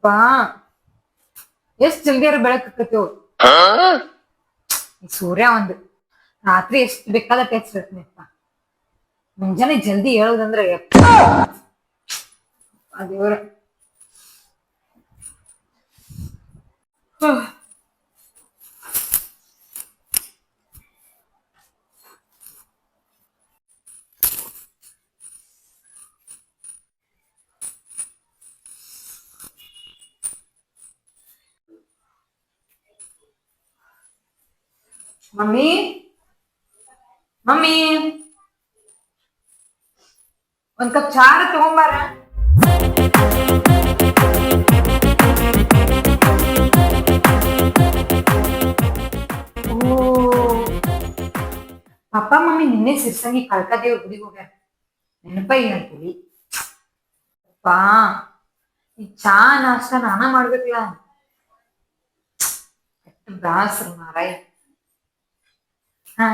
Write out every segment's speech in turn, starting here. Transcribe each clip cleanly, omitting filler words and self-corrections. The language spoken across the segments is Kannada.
ಯಪ್ಪಾ ಎಷ್ಟ್ ಜಲ್ದಿಯಾರ ಬೆಳಕತ್ತೇವ್ ಸೂರ್ಯ ಒಂದ್ ರಾತ್ರಿ ಎಷ್ಟ್ ಬೇಕಾದ ಟೆಕ್ಸ್ಟ್ ಇರ್ತನಪ್ಪ. ಮುಂಜಾನೆ ಜಲ್ದಿ ಹೇಳುದಂದ್ರೆ ದೇವ್ರ. ಮಮ್ಮಿ ಮಮ್ಮಿ ಒಂದ್ ಕಪ್ ಚಾರ ತಗೊಂಬಾರ. ಪಪ್ಪ ಮಮ್ಮಿ ನಿನ್ನೆ ಸಿರ್ಸಂಗಿ ಕಳ್ಕದೇವ್ರ ಗುಡಿಗೆ ಹೋಗ್ಯಾರ. ನೆನಪ ಏನಂತೀವಿ ಪಾ ಈ ಚಾ ನಾಷ್ಟ ನಾನ ಮಾಡ್ಬೇಕಲ್ಲ. ಬ್ಯಾಸ್ರ ಮಾರಾಯ. ಹಾ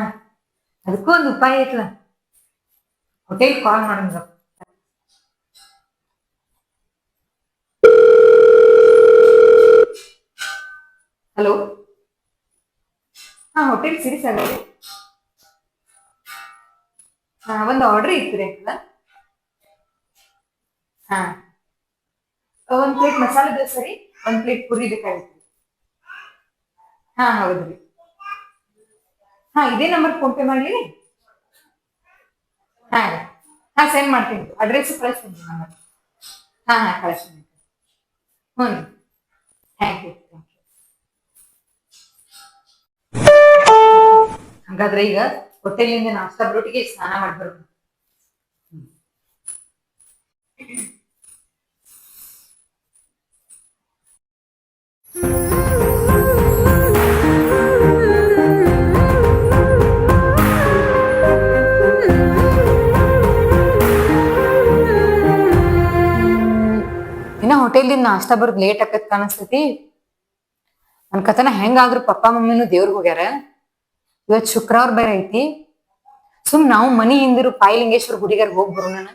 ಅದಕ್ಕೂ ಒಂದು ಉಪಾಯ ಐತ್ಲ. ಹೋಟೆಲ್ ಕಾಲ್ ಮಾಡೋಣ. ಹಲೋ, ಹಾ ಹೋಟೆಲ್ ಸಿರೀಸ್ ಆಗಲಿ. ಹಾ ಒಂದು ಆರ್ಡರ್ ಇತ್ತು ಅಲ್ಲ. ಹಾ ಒಂದ್ ಪ್ಲೇಟ್ ಮಸಾಲೆ ದೋಸೆ ರೀ, ಒಂದ್ ಪ್ಲೇಟ್ ಪುರಿ ಬೇಕಾಗಿತ್ತು. ಹಾ ಹೌದ್ರಿ. ಹಾ ಇದೇ ನಂಬರ್ ಫೋನ್ ಪೇ ಮಾಡ್ಲಿ. ಹಾ ರೀ, ಹಾ ಸೆಂಡ್ ಮಾಡ್ತೀನಿ, ಅಡ್ರೆಸ್ ಕಳಿಸ್ತೀನಿ ನಂಬರ್. ಹಾ ಹಾ ಕಳಿಸ್ತೀನಿ. ಹ್ಞೂ ರೀ, ಥ್ಯಾಂಕ್ ಯು. ಹಾಗಾದ್ರೆ ಈಗ ಹೋಟೆಲಿಂದ ನಾಷ್ಟಾ ಬರೋಟಿಗೆ ಸ್ನಾನ ಮಾಡ್ಬಾರ್ದು. ಇನ್ನ ಹೋಟೆಲಿಂದ ನಾಷ್ಟಾ ಬರೋದ್ ಲೇಟ್ ಆಕತ್ ಕಾಣಿಸ್ತೈತಿ. ನನ್ ಕಥನ ಹೆಂಗಾದ್ರು ಪಪ್ಪ ಮಮ್ಮಿನೂ ದೇವ್ರಿಗೆ ಹೋಗ್ಯಾರ. ಇವತ್ ಶುಕ್ರವಾರ ಬೇರೆ ಐತಿ. ನಾವು ಮನಿ ಹಿಂದಿರು ಪಾಯಲಿಂಗೇಶ್ವರ ಗುಡಿಗಾರ ಹೋಗಿ ಬರೋಣ.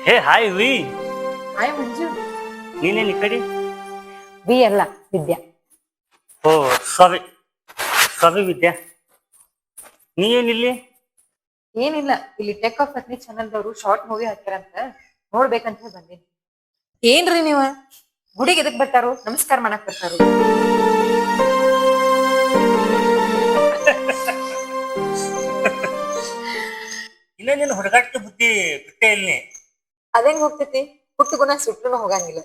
ಹೇ ಹಾಯ್ ವಿ. ಹಾಯ್ ಮಂಜು. ನೀನೇನು ಈ ಕಡೆ? ವಿ ಅಲ್ಲ, ವಿದ್ಯಾ. ಓ ಸಾರಿ ಸಾರಿ ವಿದ್ಯಾ, ನೀ ಏನಿಲ್ಲಿ? ಏನಿಲ್ಲ, ಇಲ್ಲಿ ಟೆಕ್ ಆಫ್ ಪತ್ನಿ ಚಾನಲ್ದವ್ರು ಶಾರ್ಟ್ ಮೂವಿ ಹಾಕ್ಯಾರಂತ ನೋಡ್ಬೇಕಂತ ಬಂದೀನಿ. ಏನ್ರಿ ನೀವ ಗುಡಿಗೆ ಎದಕ್ ಬರ್ತಾರೋ? ನಮಸ್ಕಾರ ಮಾಡಕ್ ಬರ್ತಾರೋ? ಇಲ್ಲ, ನೀನು ಹುಡುಗಾಟ ಬುದ್ಧಿ ಬಿಟ್ಟೆ ಇಲ್ಲಿ. ಅದೇಂಗ್ ಹೋಗ್ತೈತಿ? ಹುಟ್ಟು ಗುಣ ಸುಟ್ರು ಹೋಗಂಗಿಲ್ಲ.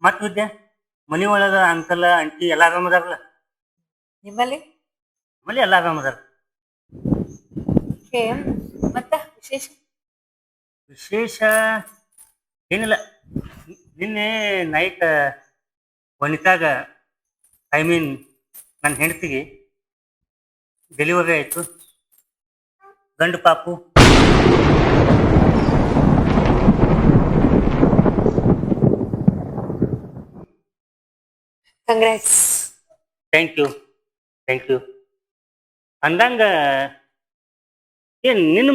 ಮತ್ ವಿದ್ಯಾ, ಮನಿ ಒಳಗ ಅಂಕಲ್ ಆಂಟಿ ಎಲ್ಲ ಆರಾಮದಾರಲ್ಲ? ನಿಮ್ಮಲ್ಲಿ ಮನೆ ಎಲ್ಲ ಆರಾಮದಾರ. ಮತ್ತ ವಿಶೇಷ? ವಿಶೇಷ ಏನಿಲ್ಲ. ನಿನ್ನೆ ನೈಟ್ ವನಿತಾಗ, ಐ ಮೀನ್ ನನ್ನ ಹೆಂಡತಿಗೆ ಡೆಲಿವರಿ ಆಯಿತು. ಗಂಡು ಪಾಪು. Congrats. Thank you thank you. ಅಂದಂಗ ಏನ್ ನಿನ್ನ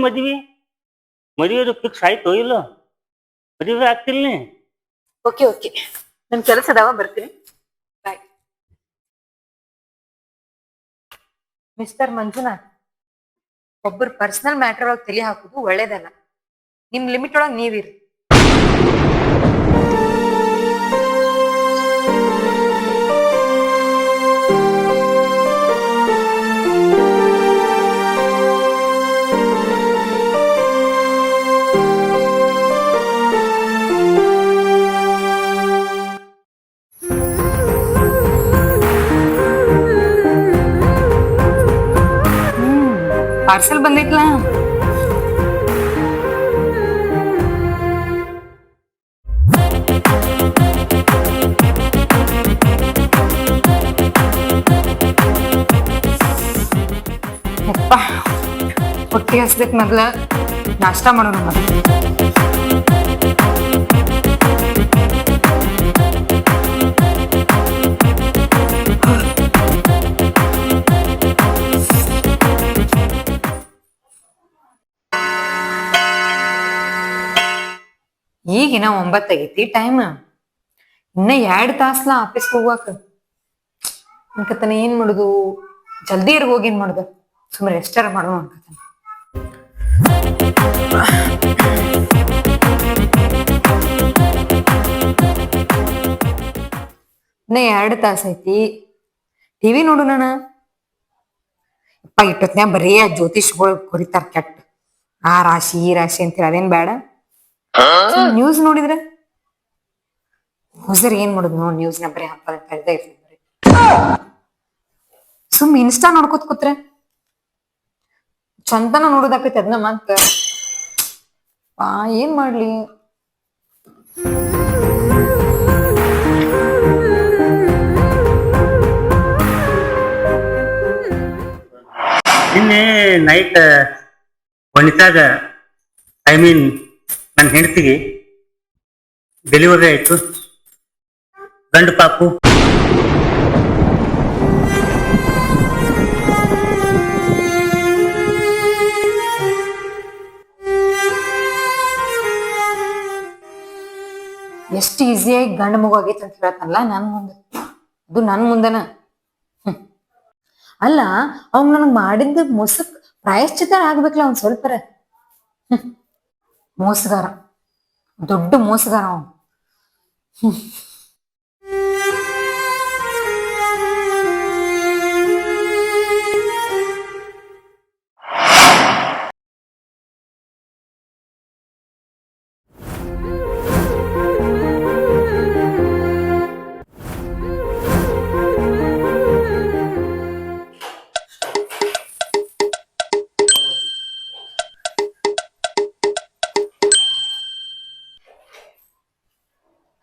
ಮದುವೆದು ಫಿಕ್ಸ್ ಆಯ್ತು ಇಲ್ಲೋ? ಮದುವೆ ಆಗ್ತಿಲ್ಲ ನೀ? ಓಕೆ ಓಕೆ, ನನ್ ಕೆಲಸ ಅದಾವ, ಬರ್ತೀನಿ, ಬಾಯ್. ಮಿಸ್ಟರ್ ಮಂಜುನಾಥ್, ಒಬ್ಬರು ಪರ್ಸನಲ್ ಮ್ಯಾಟರ್ ಒಳಗೆ ತಲೆ ಹಾಕುದು ಒಳ್ಳೇದಲ್ಲ. ನಿಮ್ ಲಿಮಿಟ್ ಒಳಗೆ ನೀವಿರಿ. ಪಾರ್ಸಲ್ ಬಂದೈತ್ಲಾ? ಯಪ್ಪ, ಹೊಟ್ಟೆ ಹಸ್ದೈತ್, ಮೊದ್ಲ ನಾಷ್ಟಾ ಮಾಡೋಣ. ಈಗಿನ 9 ಆಗೈತಿ ಟೈಮ್. ಇನ್ನ 2 ತಾಸ್ಲ ಆಫೀಸ್ ಹೋಗ್ವಾಕ ಅನ್ಕತಾನೆ. ಏನ್ ಮಾಡುದು, ಜಲ್ದಿ ಹೋಗಿ ಏನ್ ಮಾಡುದು, ಸುಮ್ಮನೆ ರೆಸ್ಟಾರ ಮಾಡೋಣ ಅನ್ಕತಾನೆ. ಇನ್ನ 2 ತಾಸ ಐತಿ. ಟಿವಿ ನೋಡು ನಾನು. ಅಪ್ಪ ಇಟ್ಟೊತ್ನ್ಯಾಗ ಬರೀ ಆ ಜ್ಯೋತಿಷ್ಗಳು ಕುರಿತಾರ ಕೆಟ್ಟ. ಆ ರಾಶಿ ಈ ರಾಶಿ ಅಂತೇಳಿ ಅದೇನ್ ಬೇಡ. ನ್ಯೂಸ್ ನೋಡಿದ್ರೆ ಹೊಸರ್ ಏನ್ ಮಾಡುದು ನೋಡಿ, ನ್ಯೂಸ್ ನ ಬರೀ ಹಬ್ಬ ಇರ್ತದೆ. ಸುಮ್ ಇನ್ಸ್ಟಾ ನೋಡ್ಕೊತ ಕೂತ್ರೆ ಚಂದನ ನೋಡೋದಾಕೈತಿ. ಅದನ್ನ ಮತ್ತ ಏನ್ ಮಾಡ್ಲಿ? ನಿನ್ನೆ ನೈಟ್ ವನಿತಾಗ ನನ್ನ ಹೆಂಡತಿಗೆ ಡೆಲಿವರಿ ಆಯ್ತು, ಗಂಡು ಪಾಪು. ಎಷ್ಟು ಈಸಿಯಾಗಿ ಗಂಡ ಮಗು ಆಗೈತೆ ಅಂತ ಹೇಳ್ತಾನಲ್ಲ ನನ್ ಮುಂದೆ. ಅದು ನನ್ ಮುಂದನ. ಅಲ್ಲ, ಅವ್ ನನಗ್ ಮಾಡಿದ್ದ ಮೋಸಕ್ ಪ್ರಾಯಶ್ಚಿತ್ತ ಆಗ್ಬೇಕಲ್ಲ ಒಂದ್ ಸ್ವಲ್ಪರ. ಮೋಸಗಾರ, ದೊಡ್ಡ ಮೋಸಗಾರ ಅವನು.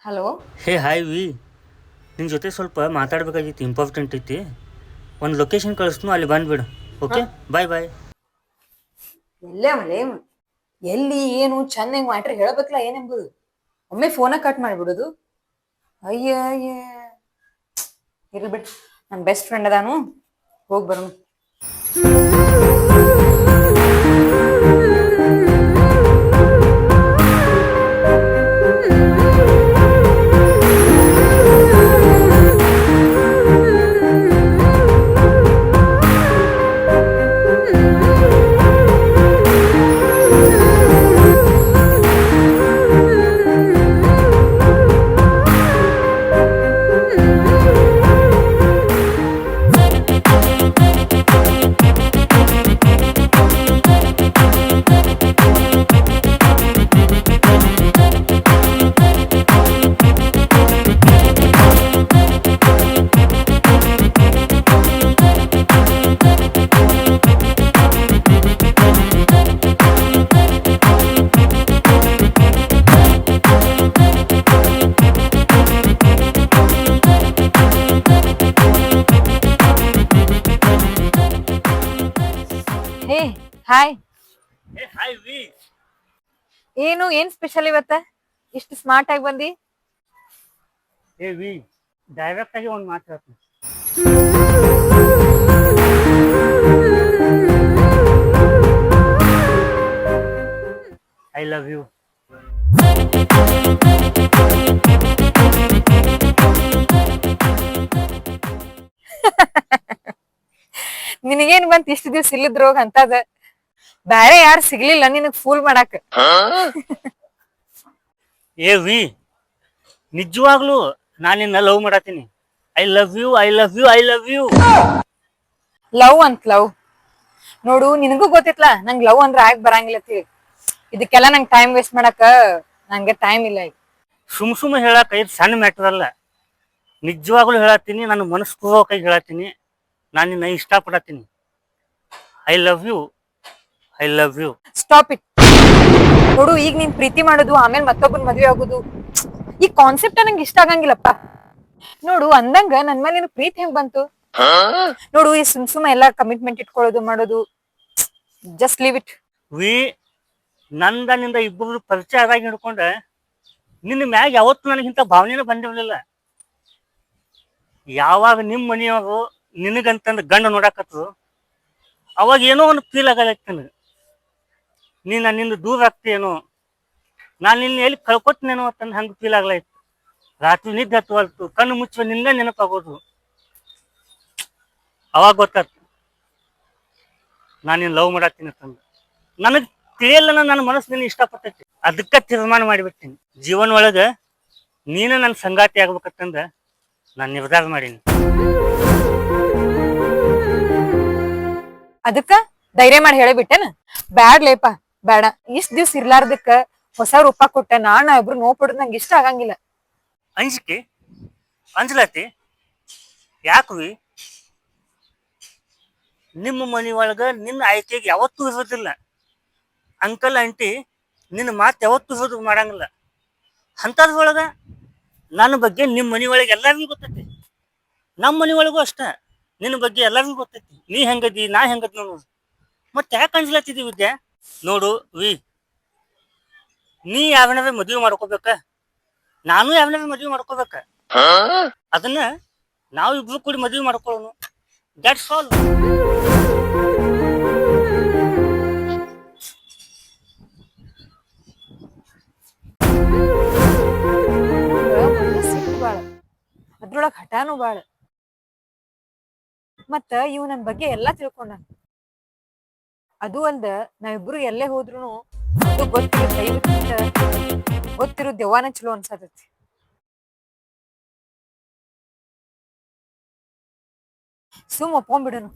ಹಲೋ. ಹೇ ಹಾಯ್ ವಿ, ನಿನ್ನ ಜೊತೆ ಸ್ವಲ್ಪ ಮಾತಾಡ್ಬೇಕಾಗಿತ್ತು, ಇಂಪಾರ್ಟೆಂಟ್ ಐತಿ. ಒಂದು ಲೊಕೇಶನ್ ಕಳಿಸ್ನು, ಅಲ್ಲಿ ಬಂದ್ಬಿಡು. ಓಕೆ, ಬಾಯ್ ಬಾಯ್. ಎಲ್ಲೇ ಮಳೆ, ಎಲ್ಲಿ ಏನು ಚಂದ ಮಾಡ್ರಿ ಹೇಳ್ಬೇಕಲ್ಲ ಏನೆಂಬುದು. ಒಮ್ಮೆ ಫೋನ ಕಟ್ ಮಾಡ್ಬಿಡುದು. ಅಯ್ಯ ಅಯ್ಯ, ಇರ್ಲಿ ಬಿಡ್, ನನ್ನ ಬೆಸ್ಟ್ ಫ್ರೆಂಡ್ ಅದಾನು, ಹೋಗಿ ಬರೋಣ. Hey, hi. ಏ ಹಾಯ್ ವಿ. ಏನು ಏನ್ ಸ್ಪೆಷಲ್ ಇವತ್ತ ಇಷ್ಟು ಸ್ಮಾರ್ಟ್ ಆಗಿ ಬಂದಿ? ಏ ವಿ, ಡೈರೆಕ್ಟ್ ಆಗಿ ಒಂದು ಮಾತು ಹೇಳ್ತೀನಿ. I love you. ನಿನಗೇನ್ ಬಂತ ಇಷ್ಟ ದಿವ್ಸ ಇಲ್ಲಿದ್ರೋಗ ಅಂತದ? ಬ್ಯಾರೆ ಯಾರು ಸಿಗ್ಲಿಲ್ಲ ನಿನಗ್ ಫೂಲ್ ಮಾಡಾಕ. ಏ ವಿ, ನಿಜವಾಗ್ಲೂ ನಾನು ನಿನ್ನ ಲವ್ ಮಾಡತ್ತೀನಿ. I love you, I love you, I love you. Love ಅಂತ ಲವ್ ನೋಡು, ನಿನಗೂ ಗೊತ್ತಿತ್ಲ ನಂಗ್ ಲವ್ ಅಂದ್ರ ಆಗ್ ಬರಂಗಿಲ್ಲ ತಿಳಿ. ಇದಕ್ಕೆಲ್ಲ ನಂಗ್ ಟೈಮ್ ವೇಸ್ಟ್ ಮಾಡಾಕ ನಂಗೆ ಟೈಮ್ ಇಲ್ಲ ಈಗ. ಸುಮ್ ಹೇಳಕ್ ಇದು ಸಣ್ಣ ಮ್ಯಾಟರ್ ಅಲ್ಲ. ನಿಜವಾಗ್ಲೂ ಹೇಳತ್ತೀನಿ, ನನ್ನ ಮನಸ್ಸು ಪೂರ್ವಕವಾಗಿ ಹೇಳತ್ತೀನಿ. ನಾನು ನಿನ್ನ ಇಷ್ಟಪಡತ್ತೀನಿ. I love you, I love you. Stop it. ನೋಡು, ಈಗ ನೀನ್ ಪ್ರೀತಿ ಮಾಡೋದು ಆಮೇಲೆ ಮತ್ತೊಬ್ಬನ್ ಮದ್ವೆ ಆಗೋದು ಈ ಕಾನ್ಸೆಪ್ಟ್ ನಂಗೆ ಇಷ್ಟ ಆಗಂಗಿಲ್ಲಪ್ಪ. ನೋಡು, ಅಂದಂಗ ನನ್ ಮೇಲೆ ನಿನ್ ಪ್ರೀತಿ ಹೆಂಗ್ ಬಂತು? ನೋಡು, ಈ ಸುಮ್ ಎಲ್ಲಾ ಕಮಿಟ್ಮೆಂಟ್ ಇಟ್ಕೊಳ್ಳೋದು ಮಾಡೋದು, ಜಸ್ಟ್ ಲೀವ್ ಇಟ್. ವಿ, ನಿಂದ ಇಬ್ಬರು ಪರಿಚಯ ಆದಾಗಿ ಹಿಡ್ಕೊಂಡೆ ನಿನ್ನ ಮ್ಯಾಗ ಯಾವತ್ತು ನನಗಿಂತ ಭಾವನೆನೂ ಬಂದಿರಲಿಲ್ಲ. ಯಾವಾಗ ನಿಮ್ಮ ಮನೆಯವರು ನಿನಗಂತಂದು ಗಂಡ ನೋಡಾಕತ್ರು, ಅವಾಗ ಏನೋ ಒಂದು ಫೀಲ್ ಆಗಲೈತಿ ನನಗೆ. ನೀನು ನನ್ನಿಂದ ದೂರ ಆಗ್ತೀಯೇನೋ, ನಾನು ನಿನ್ನ ಎಲ್ಲಿ ಕಳ್ಕೊತೀನೇನೋ ಅಂತಂದು ಹಂಗೆ ಫೀಲ್ ಆಗ್ಲೈತಿ. ರಾತ್ರಿ ನಿದ್ದೆ ಹತ್ತುವಲ್ತು, ಕಣ್ಣು ಮುಚ್ಚುವ ನಿಂದ ನೆನಪಾಗೋದು. ಅವಾಗ ಗೊತ್ತಾಯ್ತು ನಾನು ನಿನ್ನ ಲವ್ ಮಾಡತ್ತೀನಿ ಅಂತಂದು. ನನಗೆ ತಿಳಿಯಲ್ಲ, ನನ್ನ ಮನಸ್ಸು ನಿನ್ನ ಇಷ್ಟಪಟ್ಟೈತಿ. ಅದಕ್ಕೆ ತೀರ್ಮಾನ ಮಾಡಿಬಿಡ್ತೀನಿ, ಜೀವನ ಒಳಗೆ ನೀನು ನನ್ನ ಸಂಗಾತಿ ಆಗ್ಬೇಕಂತಂದ ನಾನು ನಿರ್ಧಾರ ಮಾಡೀನಿ. ಅದಕ್ಕ ಧೈರ್ಯ ಮಾಡಿ ಹೇಳಿಬಿಟ್ಟೆನ? ಬ್ಯಾಡ್ಲೇಪ, ಬೇಡ. ಇಷ್ಟ ದಿವ್ಸ ಇರ್ಲಾರ್ದಕ್ಕ ಹೊಸ ರೂಪ ಕೊಟ್ಟ ನಾನ ಇಬ್ರು ನೋವು ಪಡೋದು ನಂಗೆ ಇಷ್ಟ ಆಗಂಗಿಲ್ಲ. ಅಂಜಿಕೆ ಅಂಜಲತಿ ಯಾಕ್ವಿ? ನಿಮ್ಮ ಮನೆ ಒಳಗ ನಿನ್ನ ಆಯ್ಕೆಗೆ ಯಾವತ್ತೂ ಇರೋದಿಲ್ಲ. ಅಂಕಲ್ ಆಂಟಿ ನಿನ್ನ ಮಾತು ಯಾವತ್ತೂ ಇರೋದು ಮಾಡಂಗಿಲ್ಲ. ಅಂಥದ್ರೊಳಗ ನನ್ನ ಬಗ್ಗೆ ನಿಮ್ಮ ಮನೆ ಒಳಗೆ ಎಲ್ಲರಿಗೂ ಗೊತ್ತೈತಿ, ನಮ್ಮ ಮನೆ ಒಳಗೂ ಅಷ್ಟ ನಿನ್ನ ಬಗ್ಗೆ ಎಲ್ಲರಿಗೂ ಗೊತ್ತೈತಿ. ನೀ ಹೆಂಗದಿ, ನಾ ಹೆಂಗದ್ ನೋಡು. ಮತ್ತೆ ಯಾಕೆ ಅಂಜಲತ್ತಿದಿ ವಿದ್ಯಾ? ನೋಡು ವಿ, ನೀ ಯಾವನಾರ ಮದುವೆ ಮಾಡ್ಕೋಬೇಕ, ನಾನು ಯಾವನಾರ ಮದುವೆ ಮಾಡ್ಕೋಬೇಕ. ಅದನ್ನ ನಾವು ಇಬ್ರು ಕೂಡಿ ಮದುವೆ ಮಾಡ್ಕೊಳ್ಳೋಣ. That's all. ಸಿಟ್ಟು ಬಾಳ, ಅದ್ರೊಳಗ ಹಠಾನು ಬಾಳ. ಮತ್ತ ಇವ್ ನನ್ ಬಗ್ಗೆ ಎಲ್ಲಾ ತಿಳ್ಕೊಂಡ. ಅದು ಅಲ್ದ ನಾವಿಬ್ರು ಎಲ್ಲೇ ಹೋದ್ರು ಅದು ಗೊತ್ತಿರೋ ದೆವ್ವಾನ ಚಲೋ ಅನ್ಸತೈತಿ. ಸುಮ್ ಒಪ್ಕೊಂಡ್ಬಿಡನು.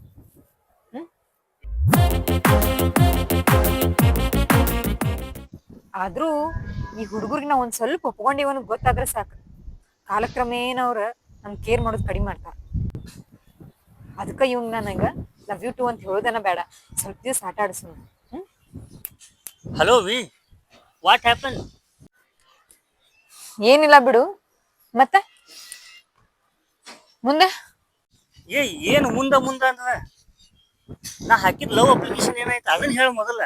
ಆದ್ರೂ ಈ ಹುಡುಗರಿಗೆ ನಾವ್ ಒಂದ್ ಸ್ವಲ್ಪ ಒಪ್ಕೊಂಡಿವನ್ ಗೊತ್ತಾದ್ರೆ ಸಾಕು, ಕಾಲಕ್ರಮೇಣ ಅವ್ರ ನಮ್ ಕೇರ್ ಮಾಡೋದು ಕಡಿಮೆ ಮಾಡ್ತಾರ. ಅದಕ್ಕ ಇವ್ ನನಗ ಲವ್ ಯು ಟು ಅಂತ ಹೇಳೋದನ ಬೇಡ, ಸ್ವಲ್ಪ ದಿವಸ ಆಟ ಆಡಿಸು. Hello V, what happen? ಏನಿಲ್ಲ ಬಿಡು. ಮತ್ತೆ ಮುಂದೆ ಏನು ಮುಂದ ಅಂದ್ರ ನಾ ಹಾಕಿದ ಲವ್ ಅಪ್ಲಿಕೇಶನ್ ಏನಾಯ್ತು ಅದನ್ನ ಹೇಳ ಮೊದಲ.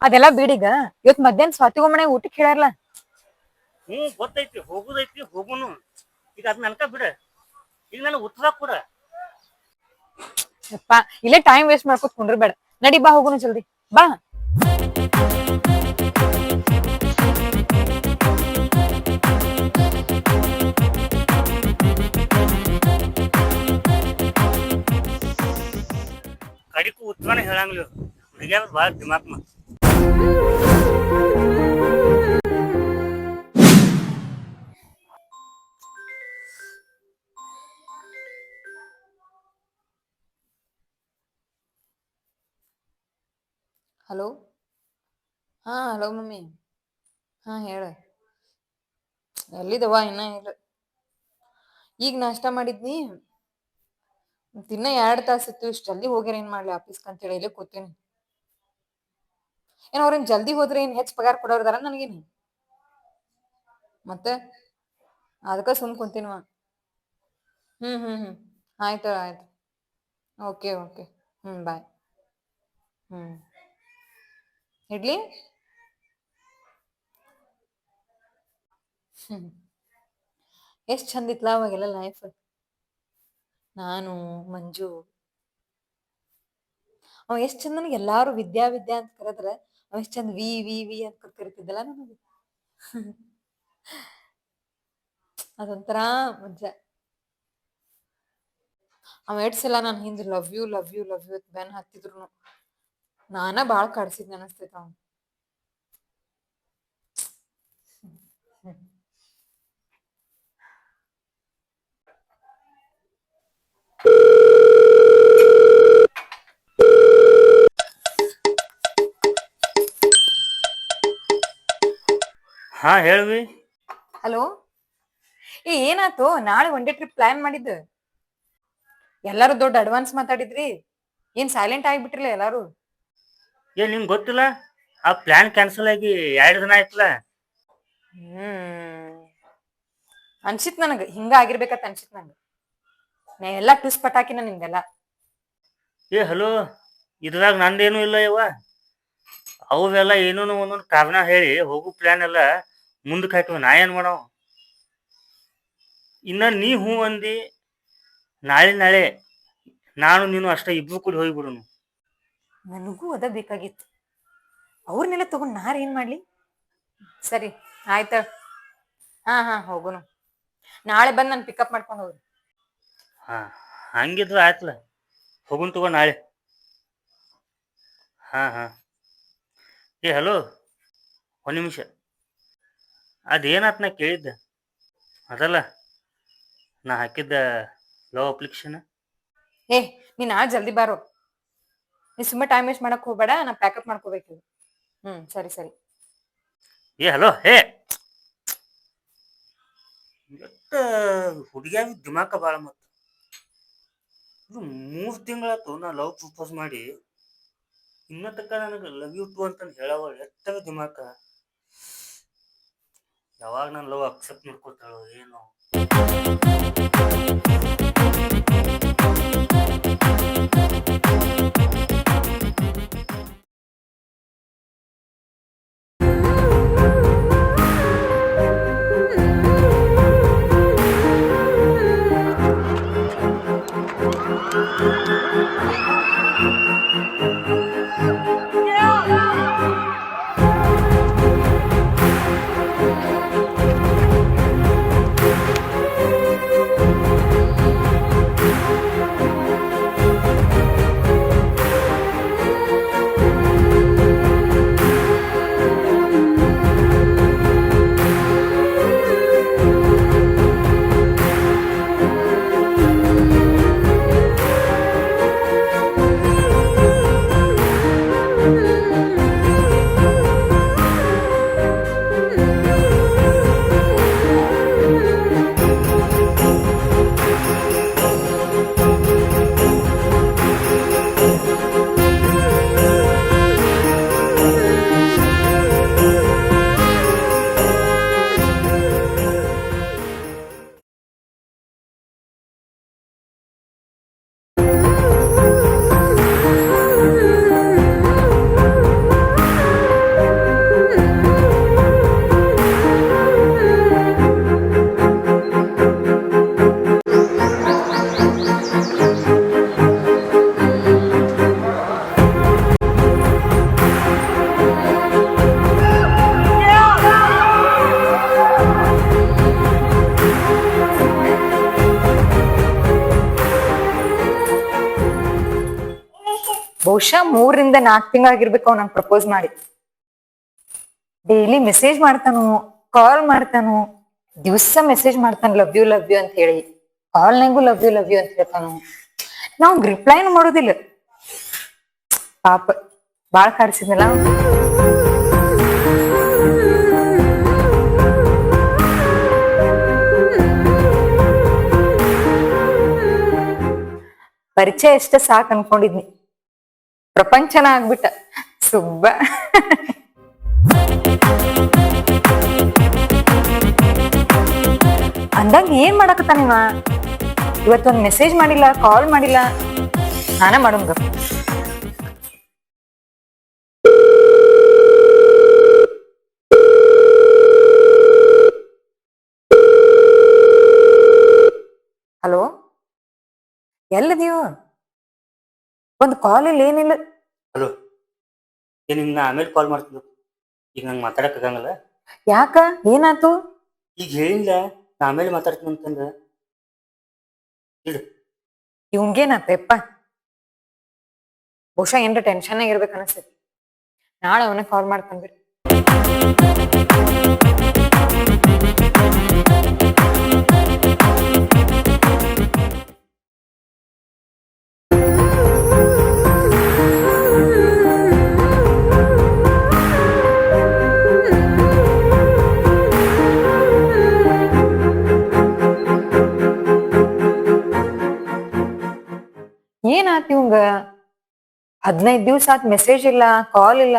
ಅದೆಲ್ಲ ಬಿಡೀಗ. ಇವತ್ ಮಧ್ಯಾಹ್ನ ಸ್ವಾತಿಗೂ ಮನೆ ಊಟಕ್ಕೆ ಹೇಳ್ಯಾರಲ್ಲ. ಗೊತ್ತೈತಿ, ಹೋಗುದೈತಿ, ಹೋಗುನು. ಈಗ ಅದನ್ನ ಅನ್ಕ ಬಿಡ, ಈಗ ನನಗೆ ಉತ್ತರ ಕೊಡ. ಯಪ್ಪ, ಇಲ್ಲೇ ಟೈಮ್ ವೇಸ್ಟ್ ಮಾಡ್ಕೊತ ಕುಂಡ್ರ ಬೇಡ. ನಡಿ ಬಾ, ಹೋಗುನು ಜಲ್ದಿ ಬಾ. ಕಡಿಕು ಉತ್ತರನ ಹೇಳಂಗಿಲ್ಲ, ಹುಡುಗಿಯರ್ ಭಾಳ ದಿಮಾಕ್ ಮತ್. ಹಲೋ. ಹಾ ಹಲೋ ಮಮ್ಮಿ. ಹಾ ಹೇಳ. ಎಲ್ಲಿದವ? ಇನ್ನ ಇಲ್ಲ. ಈಗ ನಾಷ್ಟ ಮಾಡಿದ್ನಿ, ಇನ್ನ 2 ತಾಸ ಇತ್ತು. ಇಷ್ಟ ಜಲ್ದಿ ಹೋಗ್ಯಾರ ಏನ್ ಮಾಡ್ಲಿ ಆಫೀಸ್ಕ್ ಅಂತೇಳಿ ಇಲ್ಲೇ ಕೂತೀನಿ. ಏನ್ ಅವ್ರೇನ್ ಜಲ್ದಿ ಹೋದ್ರೆ ಏನ್ ಹೆಚ್ಚು ಪಗಾರ ಕೊಡೋರ್ದಾರ ನನಗೇನು? ಮತ್ತೆ ಅದಕ್ಕ ಸುಮ್ ಕುಂತೀನಿವ. ಹ್ಮ್ ಆಯ್ತು ಆಯ್ತು. Okay bye. ಹ್ಮ್. ಇಡ್ಲಿ. ಹ್ಮ್. ಎಷ್ಟ್ ಚಂದ ಇತ್ಲಾ ಅವಾಗೆಲ್ಲ ಲೈಫ್. ನಾನು ಮಂಜು ಅವ ಎಷ್ಟ್ ಚಂದ ನನಗೆ ಎಲ್ಲಾರು ವಿದ್ಯಾ ವಿದ್ಯಾ ಅಂತ ಕರೆದ್ರ ಅವ ಎಷ್ಟ್ ಚಂದ ವಿ ವಿ ವಿ ಅಂತ ಕರಿತಿದ್ದಲ್ಲ ನನಗೆ. ಅದೊಂಥರ ಮಜಾ. ಅವ ಎಷ್ಟ್ ಸಲ ನಾನು ಹಿಂದ್ love you love you love you ಬೆನ್ ಹತ್ತಿದ್ರು ನಾನ ಬಾಳ್ ಕಾಡ್ಸಿದ್ ಅನಸ್ತೈತ ಅವ್ನು. ಹಾ ಹೇಳ್ವಿ. ಹಲೋ. ಏನಾತು ನಾಳೆ ಒನ್ ಡೇ ಟ್ರಿಪ್ ಪ್ಲಾನ್ ಮಾಡಿದ್ದು? ಎಲ್ಲಾರು ದೊಡ್ಡ ಅಡ್ವಾನ್ಸ್ ಮಾತಾಡಿದ್ರಿ, ಏನ್ ಸೈಲೆಂಟ್ ಆಗಿಬಿಟ್ರಿಲ್ಲ ಎಲ್ಲಾರು? ನಿಮ್ಗೆ ಗೊತ್ತಿಲ್ಲ ಆ ಪ್ಲಾನ್ ಕ್ಯಾನ್ಸಲ್ ಆಗಿ 2 ದಿನ ಆಯ್ತಲ್ಲ. ಅನ್ಸಿತ್ ನನಗ ಹಿಂಗ ಆಗಿರ್ಬೇಕಂತ ಅನ್ಸಿತ್ ನಂಗ. ನಾ ಎಲ್ಲಾ ಟುಸ್ ಪಟಾಕಿನ ನಿಮ್ದೆಲ್ಲ. ಹಲೋ, ಇದ್ರಾಗ ನಂದೇನು ಇಲ್ಲ ಯವ್ವ. ಅವೆಲ್ಲ ಏನೋ ಒಂದೊಂದು ಕಾರಣ ಹೇಳಿ ಹೋಗು ಪ್ಲಾನ್ ಎಲ್ಲ ಮುಂದಕ್ಕೆ ಹಾಕಿವ. ನಾ ಏನ್ ಮಾಡವ? ಇನ್ನ ನೀ ಹೂ ಅಂದಿ, ನಾಳೆ ನಾನು ನೀನು ಅಷ್ಟೇ ಇಬ್ರು ಕೂಡಿ ಹೋಗ್ಬಿಡೋನು. ನನಗೂ ಅದ ಬೇಕಾಗಿತ್ತು. ಅವ್ರನ್ನೆಲ್ಲ ತಗೊಂಡ್ ನಾರ್ ಏನ್ ಮಾಡ್ಲಿ? ಸರಿ ಆಯ್ತ. ಹಾ ಹೋಗುನು. ನಾಳೆ ಬಂದ್ ನನ್ ಪಿಕಪ್ ಮಾಡ್ಕೊಂಡು ಹೋಗ್ರಿ. ಹಾ ಹಂಗಿದ್ರು ಆಯ್ತಲ್ಲ, ಹೋಗುನ್ ತಗೋ ನಾಳೆ. ಹಾ ಹಲೋ, 1 ನಿಮಿಷ. ಅದೇನಾತ್ ನಾ ಕೇಳಿದ್ದೆ ಅದಲ್ಲ, ನಾ ಹಾಕಿದ್ದ ಲವ್ ಅಪ್ಲಿಕೇಶನ್. ನೀನ್ ಜಲ್ದಿ ಬಾರೋ. ನೀ ಸುಮ್ಮ ಟೈಮ್ ವೇಸ್ಟ್ ಮಾಡಕ್ ಹೋಗ್ಬೇಡ, ನಾ ಪ್ಯಾಕಪ್ ಮಾಡ್ಕೋಬೇಕು. ಸರಿ. ಹಲೋ ಎಷ್ಟ ಹುಡುಗಿಯಾಗ ದಿಮಾಕ ಬಾಳ. ಮತ್ತ ಇದು 3 ತಿಂಗಳಾತು ನಾ ಲವ್ ಪ್ರಪೋಸ್ ಮಾಡಿ, ಇನ್ನ ತಕ್ಕ ನನಗೆ ಲವ್ ಯು ಟು ಅಂತ ಹೇಳವ. ಎಷ್ಟ ದಿಮಾಕ. ಯಾವಾಗ ನಾನು ಲವ್ ಅಕ್ಸೆಪ್ಟ್ ಮಾಡ್ಕೊತಾಳೋ ಏನೋ. ಬಹುಶಃ 3-4 ತಿಂಗಳಾಗಿರ್ಬೇಕು ಅವ್ ನಂಗೆ ಪ್ರಪೋಸ್ ಮಾಡಿ. ಡೈಲಿ ಮೆಸೇಜ್ ಮಾಡ್ತಾನು, ಕಾಲ್ ಮಾಡ್ತಾನು. ದಿವ್ಸ ಮೆಸೇಜ್ ಮಾಡ್ತಾನ ಲವ್ ಯು ಅಂತ ಹೇಳಿ, ಕಾಲ್ನಾಗೂ ಲವ್ ಯು ಅಂತ ಹೇಳ್ತಾನು. ನಾವ್ ರಿಪ್ಲೈನು ಮಾಡೋದಿಲ್ಲ. ಪಾಪ ಬಾಳ್ ಕಾಡ್ಸಿದ್ನಲ್ಲ. ಪರಿಚಯ ಎಷ್ಟ ಸಾಕ್ ಅನ್ಕೊಂಡಿದ್ನಿ, ಪ್ರಪಂಚನ ಆಗ್ಬಿಟ್ಟ ಸುಬ್ಬ. ಅಂದಂಗ ಏನ್ ಮಾಡಕತ್ತಾನಿವ? ಇವತ್ತೊಂದ್ ಮೆಸೇಜ್ ಮಾಡಿಲ್ಲ, ಕಾಲ್ ಮಾಡಿಲ್ಲ. ನಾನ ಮಾಡೋಂಗ. ಎಲ್ಲಿದೀಯೋ? ಒಂದ್ ಕಾಲ್ ಇಲ್ಲ ಏನಿಲ್ಲ. ಹಲೋ, ನಿನ್ನ ಆಮೇಲೆ ಕಾಲ್ ಮಾಡ್ತೀನಿ. ಈಗ ನಂಗೆ ಮಾತಾಡಕ್ ಆಗಂಗಲ್ಲ. ಯಾಕ ಏನಾತು? ಈಗ ಹೇಳಿಲ್ಲ, ನಾ ಆಮೇಲೆ ಮಾತಾಡ್ತೀನಿ ಅಂತಂದ. ಇಡು. ಇವಂಗೇನಾತಪ್ಪ? ಬಹುಶಃ ಏನ್ರ ಟೆನ್ಷನ್ ಆಗಿರ್ಬೇಕು ಅನಿಸ್ತೈತಿ. ನಾಳೆ ಅವನಿಗೆ ಕಾಲ್ ಮಾಡ್ಕೊಂಡ್ರಿ. ಏನಾತ್ ಇವಂಗ? 15 ದಿವ್ಸ ಆತ್ ಮೆಸೇಜ್ ಇಲ್ಲ, ಕಾಲ್ ಇಲ್ಲ.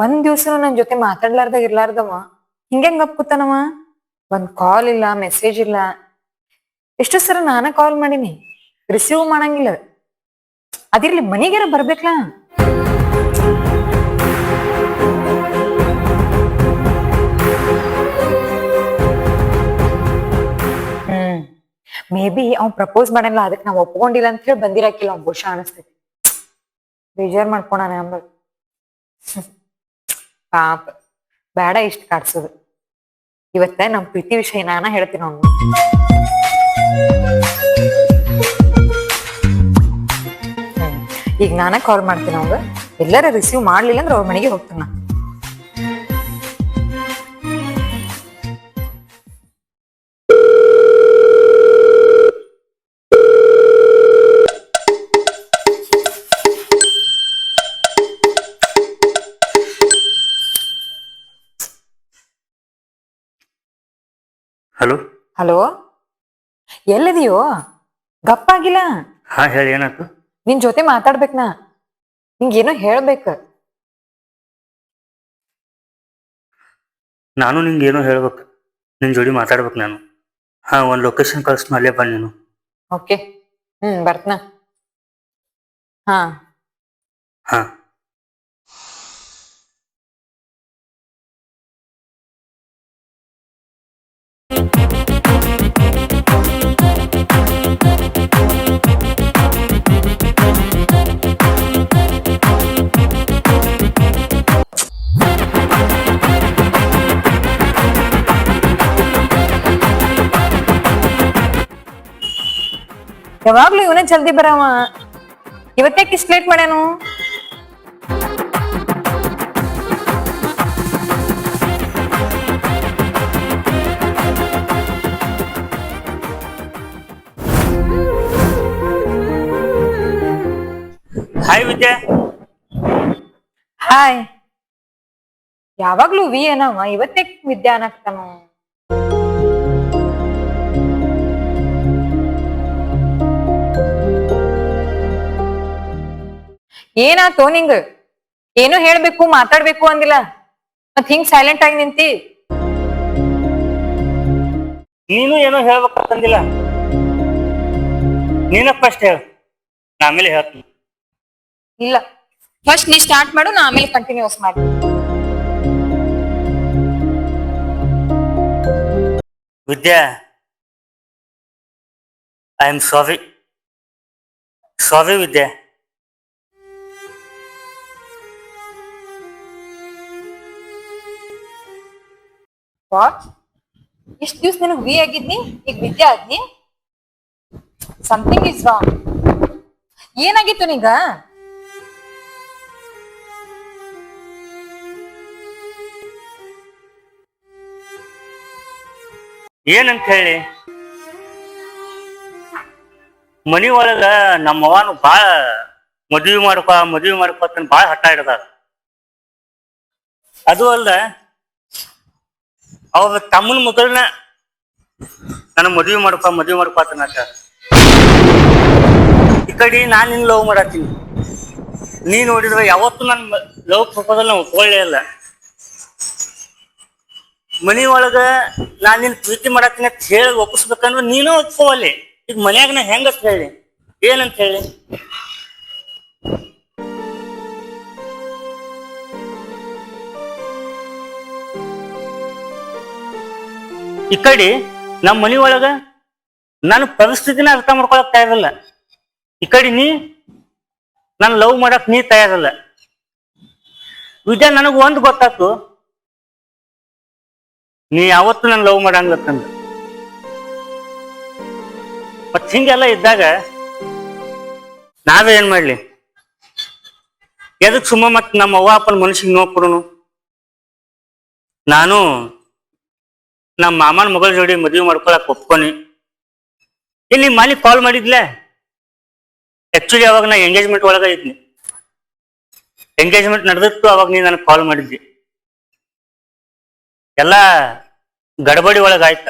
ಒಂದ್ ದಿವ್ಸ ನನ್ ಜೊತೆ ಮಾತಾಡ್ಲಾರ್ದಾಗ ಇರ್ಲಾರ್ದವ ಹಿಂಗೆಂಗ್ ಗಪ್ಕೂತಾನವ? ಒಂದ್ ಕಾಲ್ ಇಲ್ಲ, ಮೆಸೇಜ್ ಇಲ್ಲ. ಎಷ್ಟು ಸಲ ನಾನ ಕಾಲ್ ಮಾಡೀನಿ, ರಿಸೀವ್ ಮಾಡಂಗಿಲ್ಲ. ಅದಿರ್ಲಿ, ಮನಿಗೆರ ಬರ್ಬೇಕಲ್ಲ. ಮೇ ಬಿ ಅವ್ನ್ ಪ್ರಪೋಸ್ ಮಾಡಲ್ಲ, ಅದಕ್ಕೆ ನಾವ್ ಒಪ್ಕೊಂಡಿಲ್ಲ ಅಂತ ಹೇಳಿ ಬಂದಿರಾಕಿಲ್ಲ ಅವ್ನ್ ಬಹುಶಃ ಅನಿಸ್ತೈತಿ. ಬೇಜಾರ್ ಮಾಡ್ಕೊಣ ಅಂಬ. ಪಾಪ, ಬೇಡ ಇಷ್ಟ ಕಾಡ್ಸೋದು. ಇವತ್ತ ನಮ್ ಪ್ರೀತಿ ವಿಷಯ ನಾನ ಹೇಳ್ತೀನಿ ಅವ್ನು. ಈಗ ನಾನ ಕಾಲ್ ಮಾಡ್ತೀನಿ ಅವಂಗ. ಎಲ್ಲಾರ ರಿಸೀವ್ ಮಾಡ್ಲಿಲ್ಲ ಅಂದ್ರೆ ಅವ್ರ ಮನೆಗೆ ಹೋಗ್ತಾನ. ಹಲೋ. ಹಲೋ, ಎಲ್ಲಿದೀಯೋ? ಗಪ್ಪಾಗಿಲ್ಲ. ಹಾ, ಹೇಳಿ, ಏನಾಯ್ತು? ನಿನ್ ಜೊತೆ ಮಾತಾಡ್ಬೇಕ್ ನಾ. ನಿಂಗೇನೋ ಹೇಳ್ಬೇಕ. ನಾನು ನಿಂಗೆ ಏನೋ ಹೇಳ್ಬೇಕು. ನಿನ್ ಜೋಡಿ ಮಾತಾಡ್ಬೇಕು ನಾನು. ಹಾ, ಒಂದ್ ಲೊಕೇಶನ್ ಕಳ್ಸ್ತೀನಿ, ಅಲ್ಲೇ ಬಾ ನೀನು. ಓಕೆ, ಬರ್ತನ. ಹಾ. ಹಾ. ಯಾವಾಗ್ಲೂ ಇವನೇ ಜಲ್ದಿ ಬರವ. ಇವತ್ತೇ ಇಷ್ಟ್ ಲೇಟ್ ಮಾಡ್ಯಾನು? ಹಾಯ್ ವಿದ್ಯಾ. ಹಾಯ್. ಯಾವಾಗ್ಲೂ ವಿ ಏನವ, ಇವತ್ತೇ ವಿದ್ಯಾ ಅನ್ನಕ್ತಾನು? ಏನಾತೋ ನಿಂಗ? ಏನು ಹೇಳ್ಬೇಕು, ಮಾತಾಡ್ಬೇಕು ಅಂದಿಲ್ಲ, ಮತ್ ಹಿಂಗ್ ಸೈಲೆಂಟ್ ಆಗಿ ನಿಂತಿ? ನೀನು ಏನೋ ಹೇಳ್ಬೇಕಂದಿಲ್ಲ, ನೀನ ಫಸ್ಟ್ ಹೇಳ, ನಾ ಆಮೇಲೆ ಹೇಳ್ತೀನಿ. ಇಲ್ಲ, ಫಸ್ಟ್ ನೀ ಸ್ಟಾರ್ಟ್ ಮಾಡು, ನಾ ಆಮೇಲೆ ಕಂಟಿನ್ಯೂಸ್ ಮಾಡ್ತೀನಿ. Vidya, I am sorry. Sorry Vidya. What? ಇಷ್ಟ ದಿವ್ಸ ನನಗ್ ವಿ ಆಗಿದ್ನಿ, ಈಗ ವಿದ್ಯಾ ಆದ್ನಿ? Something is wrong. ಏನಾಗಿತ್ತು ನೀಗ? ಏನಂತ ಹೇಳಿ, ಮನಿ ಒಳಗ ನಮ್ಮವನು ಬಾಳ ಮದ್ವಿ ಮಾಡ್ಕೊ ಅಂತ ಬಾಳ ಹಠ ಹಿಡ್ದಾರ. ಅದು ಅಲ್ದ, ಅವ್ರ ತಮ್ಮನ ಮಗಳನ್ನ ನನ್ನ ಮದ್ವಿ ಮಾಡ್ಕೊ ಅಂತ. ಈ ಕಡೆ ನಾನ್ ನಿನ್ ಲವ್ ಮಾಡತ್ತೀನಿ. ನೀ ನೋಡಿದ್ರೆ ಯಾವತ್ತು ನನ್ನ ಲವ್ ಪ್ರಪೋಸಲ್ ನಾವು ಒಳ್ಳೆ ಇಲ್ಲ. ಮನಿ ಒಳಗ ನಾನ್ ನಿನ್ ಪ್ರೀತಿ ಮಾಡತ್ತೀನಿ ಅಂತ ಹೇಳಿ ಒಪ್ಪಿಸ್ಬೇಕಂದ್ರೆ ನೀನು ಒಪ್ಕೋವಲ್ಲಿ. ಈಗ ಮನ್ಯಾಗ ನಾ ಹೆಂಗತ್ ಹೇಳಿ, ಏನಂತ ಹೇಳಿ? ಈ ಕಡೆ ನಮ್ಮ ಮನಿ ಒಳಗ ನನ್ನ ಪರಿಸ್ಥಿತಿನ ಅರ್ಥ ಮಾಡ್ಕೊಳಕ್ ತಯಾರಿಲ್ಲ. ಈ ಕಡೆ ನೀ ನಾನು ಲವ್ ಮಾಡಕ್ ನೀ ತಯಾರಿಲ್ಲ. ವಿದ್ಯಾ, ನನಗ್ ಒಂದ್ ಗೊತ್ತಾತು, ನೀ ಯಾವತ್ತು ನಾನು ಲವ್ ಮಾಡಂಗತ್ತಂದ. ಮತ್ ಹಿಂಗೆಲ್ಲ ಇದ್ದಾಗ ನಾವೇ ಏನ್ ಮಾಡ್ಲಿ? ಎದಕ್ ಸುಮ್ಮ ಮತ್ ನಮ್ಮ ಅವ್ವ ಅಪ್ಪನ ಮನುಷ್ಯಗೆ ನೋಡ್ಕೊಡೋನು? ನಾನು ನಮ್ಮ ಮಾಮನ ಮಗಳ ಜೋಡಿ ಮದುವೆ ಮಾಡ್ಕೊಳಕ್ ಒಪ್ಕೊನಿ. ಇಲ್ಲಿ ಮಾಲಿಕ್ ಕಾಲ್ ಮಾಡಿದ್ಲೆ. ಆಕ್ಚುಲಿ ಅವಾಗ ನಾ ಎಂಗೇಜ್ಮೆಂಟ್ ಒಳಗ ಇದ್ನಿ. ಎಂಗೇಜ್ಮೆಂಟ್ ನಡೆದಿತ್ತು, ಅವಾಗ ನೀ ನನಗೆ ಕಾಲ್ ಮಾಡಿದ್ದಿ. ಎಲ್ಲ ಗಡಬಡಿ ಒಳಗಾಯ್ತ,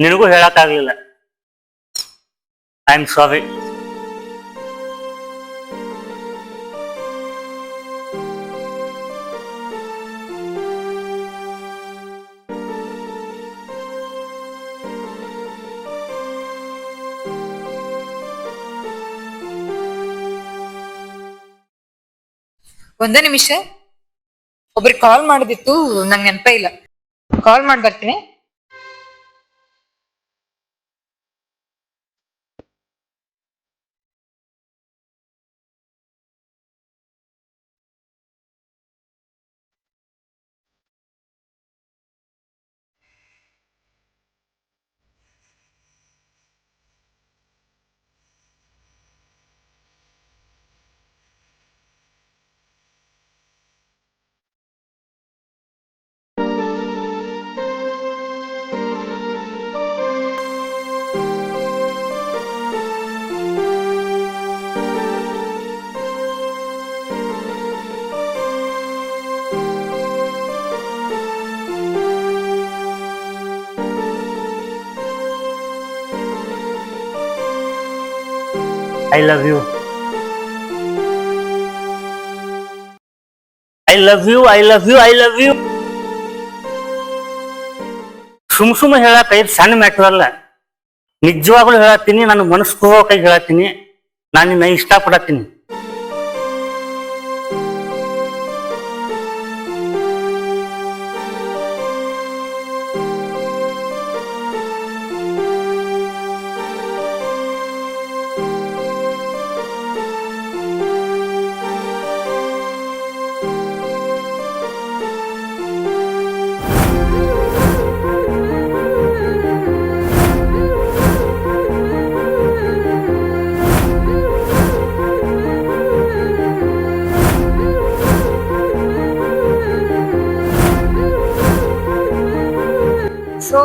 ನಿನಗೂ ಹೇಳಕ್ ಆಗ್ಲಿಲ್ಲ. ಐ ಆಮ್ ಸಾರಿ. ಒಂದೇ ನಿಮಿಷ, ಒಬ್ರಿಗೆ ಕಾಲ್ ಮಾಡಿದಿತ್ತು, ನಂಗೆ ನೆನಪೇ ಇಲ್ಲ. ಕಾಲ್ ಮಾಡಿ ಬರ್ತೀನಿ. I love you. I love you, I love you, I love you. ಸುಮ್ ಹೇಳಕ್ ಐದು ಸಣ್ಣ ಮ್ಯಾಟರ್ ಅಲ್ಲ. ನಿಜವಾಗ್ಲೂ ಹೇಳತ್ತೀನಿ, ನಾನು ಮನಸ್ಸು ಕೈ ಹೇಳತ್ತೀನಿ, ನಾನು ನಿನ್ನ ಇಷ್ಟಪಡತ್ತೀನಿ. ಸೊ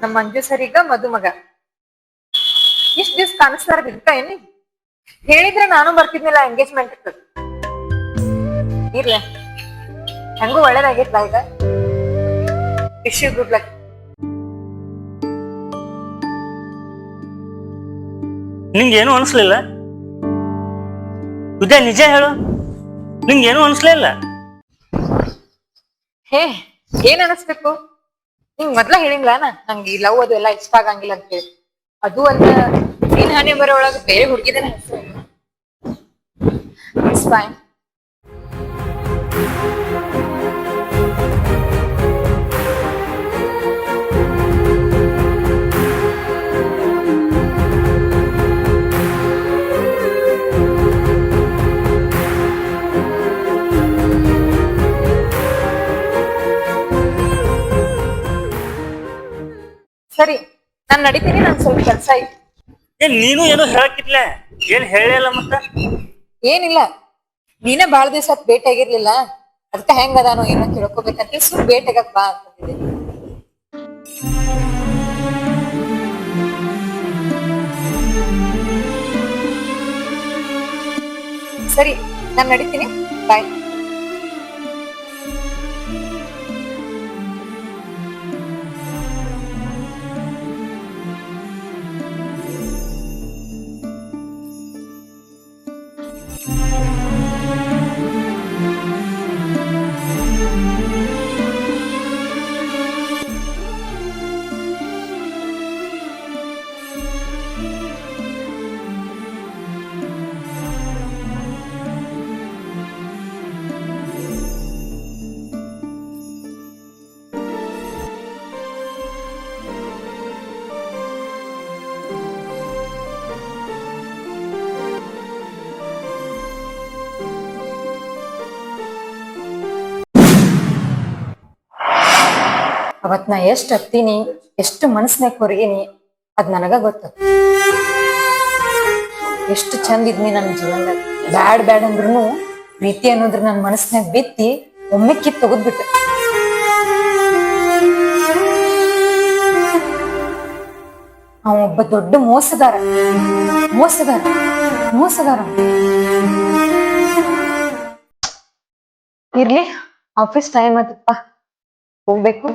ನಮ್ಮ ಮಂಜು ಸರ್ ಈಗ ಮದುಮಗ. ಇಷ್ಟ ದಿವ್ಸ ಕಾಣಿಸ್ತಾರ ಇದಕ್ಕ ಏನಿ? ಹೇಳಿದ್ರೆ ನಾನು ಬರ್ತಿದ್ನಿಲ್ಲ ಎಂಗೇಜ್ಮೆಂಟ್. ಇರ್ಲ, ಹೆಂಗೂ ಒಳ್ಳೇದಾಗಿರ್ಲ. ಈಗ ವಿಶ್ ಯು ಗುಡ್ ಲಕ್. ನಿಂಗೇನು ಅನ್ಸ್ಲಿಲ್ಲ ವಿದ್ಯಾ? ನಿಜ ಹೇಳು, ನಿಂಗೇನು ಅನ್ಸ್ಲೇ ಇಲ್ಲ? ಹೇ, ಏನ್ ಅನಿಸ್ಬೇಕು? ನಿಂಗ್ ಮೊದ್ಲ ಹೇಳಿನ್ಲ ನಂಗೆ ಈ ಲವ್ ಅದು ಎಲ್ಲ ಇಷ್ಟ ಆಗಂಗಿಲ್ಲ ಅಂತ ಹೇಳಿ. ಅದು ಅಲ್ಲ, ನಿನ್ ಹಣೆ ಬರೋ ಒಳಗ ಬೇರೆ ಹುಡುಗಿದೇನ ಹೆಸರು. It's fine. ಸರಿ, ನಾನ್ ನಡಿತೀನಿ, ನನ್ ಸ್ವಲ್ಪ ಕೆಲ್ಸ ಐತಿ. ಏನ್ ನೀನು ಏನೋ ಹೇಳಕ್ಕಿದ್ಲ, ಏನ್ ಹೇಳಿಲ್ಲ ಮತ್ತ? ಏನಿಲ್ಲ, ನೀನೇ ಬಾಳ ದಿವಸ ಭೇಟಿ ಆಗಿರ್ಲಿಲ್ಲ, ಅದಕ್ಕ ಹೆಂಗ್ ಅದಾನೋ ಏನೋ ತಿಳ್ಕೊಬೇಕಂತ ಸುಮ್ ಭೇಟಿ ಆಗಕ್ ಬಾ ಅಂತಂದಿದ್ದೆ. ಸರಿ, ನಾನ್ ನಡಿತೀನಿ, ಬಾಯ್. ಅವತ್ ನಾ ಎಷ್ಟ್ ಹತ್ತೀನಿ, ಎಷ್ಟು ಮನಸ್ನಾಗ ಕೊರಗಿನಿ ಅದ್ ನನಗ ಗೊತ್ತ. ಎಷ್ಟು ಚಂದ ಇದ್ನಿ ನನ್ನ ಜೀವನದಾಗ. ಬ್ಯಾಡ್ ಬ್ಯಾಡ್ ಅಂದ್ರುನು ಪ್ರೀತಿ ಅನ್ನೋದ್ರ ನನ್ನ ಮನಸ್ನಾಗ ಬಿತ್ತಿ ಒಮ್ಮೆ ಕಿತ್ ತೆಗೆದ್ಬಿಟ್ಟು. ಅವ ಒಬ್ಬ ದೊಡ್ಡ ಮೋಸಗಾರ ಮೋಸಗಾರ ಮೋಸಗಾರ. ಇರ್ಲಿ, ಆಫೀಸ್ ಟೈಮ್ ಆತಪ್ಪ, ಹೋಗ್ಬೇಕು.